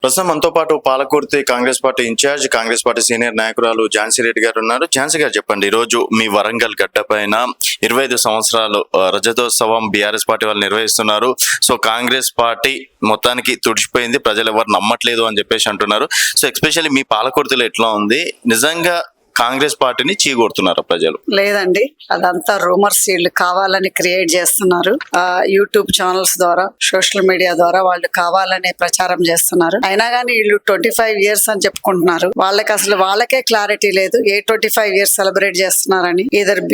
ప్రస్తుతం మనతో పాటు Palakurthi Congress party incharge, Congress party senior నాయకురాలు ఝాన్సీ రెడ్డి గారు ఉన్నారు. ఝాన్సీ గారు చెప్పండి, ఈ రోజు మీ వరంగల్ గడ్డ పైన 25 సంవత్సరాలు రజతోత్సవం బీఆర్ఎస్ పార్టీ వాళ్ళు నిర్వహిస్తున్నారు. సో కాంగ్రెస్ పార్టీ మొత్తానికి తుడిచిపోయింది, ప్రజలు ఎవరు నమ్మట్లేదు అని చెప్పేసి అంటున్నారు. సో ఎస్పెషల్లీ మీ పాలకుర్తిలో ఎట్లా ఉంది? నిజంగా కాంగ్రెస్ పార్టీని చీగొడుతున్నారు ప్రజలు? లేదండి, అదంతా రూమర్స్. వీళ్ళు కావాలని క్రియేట్ చేస్తున్నారు. యూట్యూబ్ ఛానల్స్ ద్వారా, సోషల్ మీడియా ద్వారా వాళ్ళు కావాలని ప్రచారం చేస్తున్నారు. అయినా కానీ వీళ్ళు 25 years అని చెప్పుకుంటున్నారు. వాళ్ళకి అసలు వాళ్ళకే క్లారిటీ లేదు ఏ 25 years సెలబ్రేట్ చేస్తున్నారని. ఇద్దరు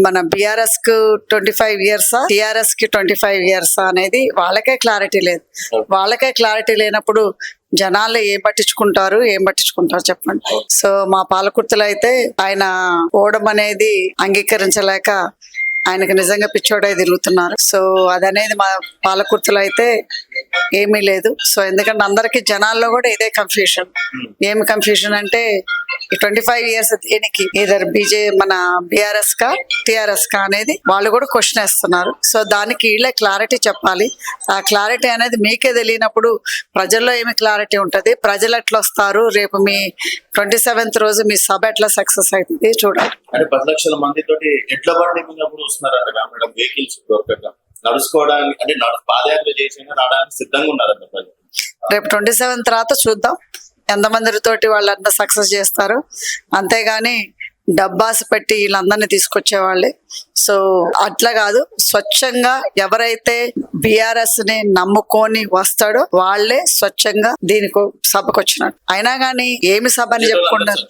మన బీఆర్ఎస్ కు 25 years, టీఆర్ఎస్ కి 25 years అనేది వాళ్ళకే క్లారిటీ లేదు. వాళ్ళకే క్లారిటీ లేనప్పుడు జనాలు ఏం పట్టించుకుంటారు చెప్పండి. సో మా పాలకుర్తిలో అయితే ఆయన ఓడం అనేది అంగీకరించలేక ఆయనకు నిజంగా పిచ్చోడై తిరుగుతున్నారు. సో అదనేది మా పాలకుర్తిలో అయితే ఏమీ లేదు. సో ఎందుకంటే అందరికి జనాల్లో కూడా ఇదే కన్ఫ్యూషన్. ఏమి కన్ఫ్యూషన్ అంటే 25 years దేనికి, ఇద్దరు మన బీఆర్ఎస్ కా టీఆర్ఎస్ కా అనేది వాళ్ళు కూడా క్వశ్చన్ వేస్తున్నారు. సో దానికి వీళ్ళే క్లారిటీ చెప్పాలి. ఆ క్లారిటీ అనేది మీకే తెలియనప్పుడు ప్రజల్లో ఏమి క్లారిటీ ఉంటది? ప్రజలు ఎట్లా వస్తారు? రేపు మీ 27th రోజు మీ సభ ఎట్లా సక్సెస్ అవుతుంది చూడాలి. 10 లక్షల మంది తోటి ఎట్లా పడినప్పుడు వస్తున్నారంట మేడం, వెహికల్స్ నడుచుకోవడానికి, అంటే పాదయాత్ర చేసి రావడానికి సిద్ధంగా ఉన్నారంట ప్రజలు. రేపు 27 తర్వాత చూద్దాం ఎంతమందితోటి వాళ్ళంతా సక్సెస్ చేస్తారు. అంతేగాని డబ్బాస్ పెట్టి వీళ్ళందరినీ తీసుకొచ్చేవాళ్ళే. సో అట్లా కాదు, స్వచ్ఛంగా ఎవరైతే బీఆర్ఎస్ ని నమ్ముకొని వస్తాడో వాళ్ళే స్వచ్ఛంగా దీనికి సభకు వచ్చినట్టు. అయినా గానీ ఏమి సభ అని చెప్పుకుంటారు,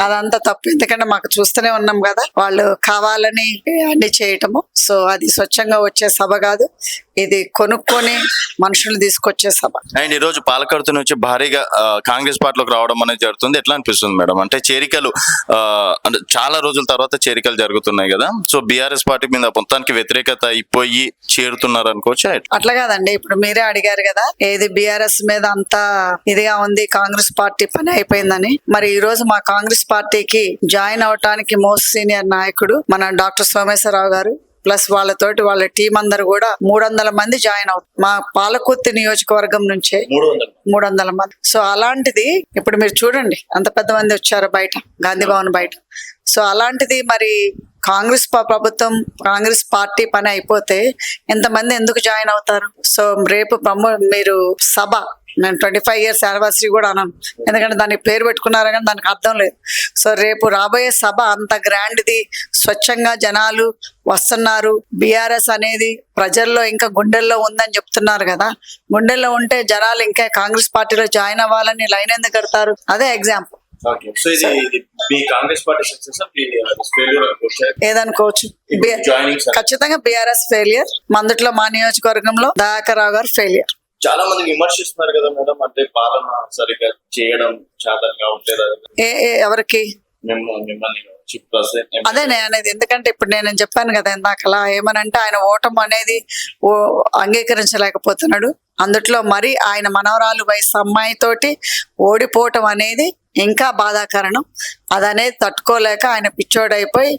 అదంతా తప్పు. ఎందుకంటే మాకు చూస్తూనే ఉన్నాం కదా, వాళ్ళు కావాలని అన్ని చేయటము. సో అది స్వచ్ఛంగా వచ్చే సభ కాదు, ఇది కొనుక్కొని మనుషులు తీసుకొచ్చే సభ. అండ్ ఈ రోజు పాలకుర్తి నుంచి భారీగా కాంగ్రెస్ పార్టీలోకి రావడం అనేది జరుగుతుంది. ఎట్లా అనిపిస్తుంది మేడం? అంటే చేరికలు అంటే చాలా రోజుల తర్వాత చేరికలు జరుగుతున్నాయి కదా, సో బీఆర్ఎస్ పార్టీ మీద మొత్తానికి వ్యతిరేకత అయిపోయి చేరుతున్నారు అనుకోవచ్చు. అట్లా కాదండి, ఇప్పుడు మీరే అడిగారు కదా ఏది బీఆర్ఎస్ మీద అంతా ఇదిగా ఉంది, కాంగ్రెస్ పార్టీ పని అయిపోయిందని. మరి ఈ రోజు మా కాంగ్రెస్ పార్టీకి జాయిన్ అవటానికి మోస్ట్ సీనియర్ నాయకుడు మన డాక్టర్ సోమేశ్వరరావు గారు ప్లస్ వాళ్ళతోటి వాళ్ళ టీం అందరు కూడా 300 మంది జాయిన్ అవుతారు. మా పాలకుర్తి నియోజకవర్గం నుంచే 300 మంది. సో అలాంటిది ఇప్పుడు మీరు చూడండి అంత పెద్ద మంది వచ్చారు బయట, గాంధీ భవన్ బయట. సో అలాంటిది మరి కాంగ్రెస్ ప్రభుత్వం, కాంగ్రెస్ పార్టీ పని అయిపోతే ఎంతమంది ఎందుకు జాయిన్ అవుతారు? సో రేపు మీరు సభ, నేను 25 years యానివర్సరీ కూడా అన్నాను, ఎందుకంటే దానికి పేరు పెట్టుకున్నారు కానీ దానికి అర్థం లేదు. సో రేపు రాబోయే సభ అంత గ్రాండ్ది, స్వచ్ఛంగా జనాలు వస్తున్నారు. బీఆర్ఎస్ అనేది ప్రజల్లో ఇంకా గుండెల్లో ఉందని చెప్తున్నారు కదా, గుండెల్లో ఉంటే జనాలు ఇంకా కాంగ్రెస్ పార్టీలో జాయిన్ అవ్వాలని లైన్ ఎందుకు కడతారు? అదే ఎగ్జాంపుల్. ఏదనుకోవచ్చు, ఖచ్చితంగా బీఆర్ఎస్ ఫెయిలియర్. మందుట్లో మా నియోజకవర్గంలో దయాకర్ రావు గారు ఫెయిలియర్. చాలా మంది విమర్శిస్తున్నారు కదా మేడం, అంటే పాలన సరిగ్గా చేయడం చేతగా ఉండేది. ఎవరికి? అదే నేను అనేది. ఎందుకంటే ఇప్పుడు నేను చెప్పాను కదా ఇందాకలా, ఏమనంటే ఆయన ఓటమి అనేది అంగీకరించలేకపోతున్నాడు. అందుట్లో మరి ఆయన మనవరాలు వయసు అమ్మాయితోటి ఓడిపోవటం అనేది ఇంకా బాధాకరణం. అదనేది తట్టుకోలేక ఆయన పిచ్చోడైపోయి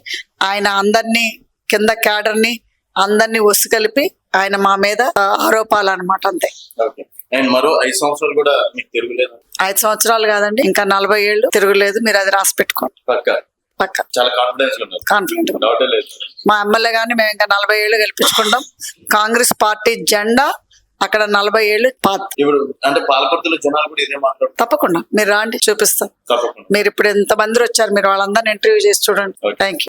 ఆయన అందరినీ కింద క్యాడర్ని అందరినీ కలిపి ఆయన మా మీద ఆరోపాలు అనమాట, అంతే. మరో 5 సంవత్సరాలు కూడా మీకు తిరుగులేదు? 5 సంవత్సరాలు కాదండి, ఇంకా 40 ఏళ్ళు తిరుగులేదు. మీరు అది రాసి పెట్టుకోండి. పక్క చాలా కాన్ఫిడెంట్. మా ఎమ్మెల్యే గాని మేము ఇంకా 40 ఏళ్ళు గెలిపించుకుంటాం. కాంగ్రెస్ పార్టీ జెండా అక్కడ 40 ఏళ్ళు ఇప్పుడు అంటే పాలకుర్తిలో జనాలు కూడా ఇదే మాట్లాడుతారు. తప్పకుండా మీరు రాండి, చూపిస్తాం. మీరు ఇప్పుడు ఎంత మంది వచ్చారు, మీరు వాళ్ళందరినీ ఇంటర్వ్యూ చేసి చూడండి. Thank you.